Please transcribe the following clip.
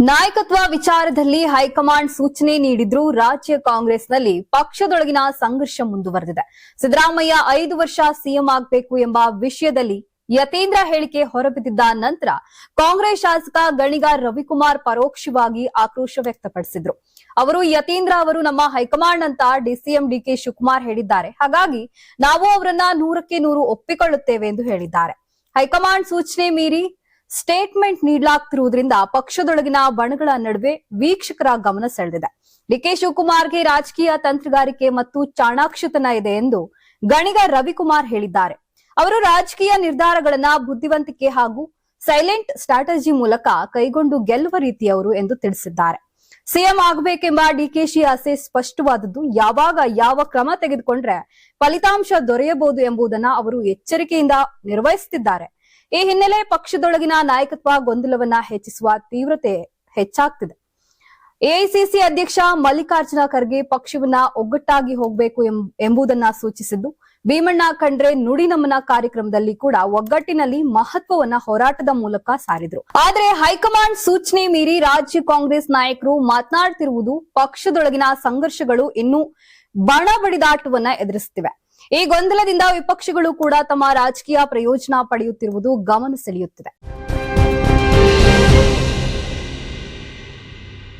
ನಾಯಕತ್ವ ವಿಚಾರದಲ್ಲಿ ಹೈಕಮಾಂಡ್ ಸೂಚನೆ ನೀಡಿದ್ರೂ ರಾಜ್ಯ ಕಾಂಗ್ರೆಸ್ನಲ್ಲಿ ಪಕ್ಷದೊಳಗಿನ ಸಂಘರ್ಷ ಮುಂದುವರೆದಿದೆ. ಸಿದ್ದರಾಮಯ್ಯ 5 ವರ್ಷ ಸಿಎಂ ಆಗಬೇಕು ಎಂಬ ವಿಷಯದಲ್ಲಿ ಯತೀಂದ್ರ ಹೇಳಿಕೆ ಹೊರಬಿದ್ದಿದ್ದ ನಂತರ ಕಾಂಗ್ರೆಸ್ ಶಾಸಕ ಗಣಿಗ ರವಿಕುಮಾರ್ ಪರೋಕ್ಷವಾಗಿ ಆಕ್ರೋಶ ವ್ಯಕ್ತಪಡಿಸಿದ್ರು. ಯತೀಂದ್ರ ಅವರು ನಮ್ಮ ಹೈಕಮಾಂಡ್ ಅಂತ ಡಿಸಿಎಂ ಡಿಕೆ ಶಿವಕುಮಾರ್ ಹೇಳಿದ್ದಾರೆ. ಹಾಗಾಗಿ ನಾವು ಅವರನ್ನ 100ಕ್ಕೆ 100 ಒಪ್ಪಿಕೊಳ್ಳುತ್ತೇವೆ ಎಂದು ಹೇಳಿದ್ದಾರೆ. ಹೈಕಮಾಂಡ್ ಸೂಚನೆ ಮೀರಿ ಸ್ಟೇಟ್ಮೆಂಟ್ ನೀಡಲಾಗ್ತಿರುವುದರಿಂದ ಪಕ್ಷದೊಳಗಿನ ಬಣಗಳ ನಡುವೆ ವೀಕ್ಷಕರ ಗಮನ ಸೆಳೆದಿದೆ. ಡಿಕೆ ಶಿವಕುಮಾರ್ಗೆ ರಾಜಕೀಯ ತಂತ್ರಗಾರಿಕೆ ಮತ್ತು ಚಾಣಾಕ್ಷತನ ಇದೆ ಎಂದು ಗಣಿಗ ರವಿಕುಮಾರ್ ಹೇಳಿದ್ದಾರೆ. ಅವರು ರಾಜಕೀಯ ನಿರ್ಧಾರಗಳನ್ನ ಬುದ್ಧಿವಂತಿಕೆ ಹಾಗೂ ಸೈಲೆಂಟ್ ಸ್ಟ್ರಾಟಜಿ ಮೂಲಕ ಕೈಗೊಂಡು ಗೆಲ್ಲುವ ರೀತಿಯವರು ಎಂದು ತಿಳಿಸಿದ್ದಾರೆ. ಸಿಎಂ ಆಗಬೇಕೆಂಬ ಡಿಕೆಶಿ ಆಸೆ ಸ್ಪಷ್ಟವಾದದ್ದು. ಯಾವಾಗ ಯಾವ ಕ್ರಮ ತೆಗೆದುಕೊಂಡ್ರೆ ಫಲಿತಾಂಶ ದೊರೆಯಬಹುದು ಎಂಬುದನ್ನ ಅವರು ಎಚ್ಚರಿಕೆಯಿಂದ ನಿರ್ವಹಿಸುತ್ತಿದ್ದಾರೆ. ಈ ಹಿನ್ನೆಲೆ ಪಕ್ಷದೊಳಗಿನ ನಾಯಕತ್ವ ಗೊಂದಲವನ್ನ ಹೆಚ್ಚಿಸುವ ತೀವ್ರತೆ ಹೆಚ್ಚಾಗ್ತಿದೆ. ಎಐಸಿಸಿ ಅಧ್ಯಕ್ಷ ಮಲ್ಲಿಕಾರ್ಜುನ ಖರ್ಗೆ ಪಕ್ಷವನ್ನ ಒಗ್ಗಟ್ಟಾಗಿ ಹೋಗಬೇಕು ಎಂಬುದನ್ನ ಸೂಚಿಸಿದ್ದು, ಭೀಮಣ್ಣ ಖಂಡ್ರೆ ನುಡಿ ನಮನ ಕಾರ್ಯಕ್ರಮದಲ್ಲಿ ಕೂಡ ಒಗ್ಗಟ್ಟಿನಲ್ಲಿ ಮಹತ್ವವನ್ನ ಹೋರಾಟದ ಮೂಲಕ ಸಾರಿದ್ರು. ಆದರೆ ಹೈಕಮಾಂಡ್ ಸೂಚನೆ ಮೀರಿ ರಾಜ್ಯ ಕಾಂಗ್ರೆಸ್ ನಾಯಕರು ಮಾತನಾಡುತ್ತಿರುವುದು ಪಕ್ಷದೊಳಗಿನ ಸಂಘರ್ಷಗಳು ಇನ್ನೂ ಬಣ ಬಡಿದಾಟವನ್ನ ಎದುರಿಸುತ್ತಿವೆ. ಈ ಗೊಂದಲದಿಂದ ವಿಪಕ್ಷಗಳು ಕೂಡ ತಮ್ಮ ರಾಜಕೀಯ ಪ್ರಯೋಜನ ಪಡೆಯುತ್ತಿರುವುದು ಗಮನ ಸೆಳೆಯುತ್ತಿದೆ.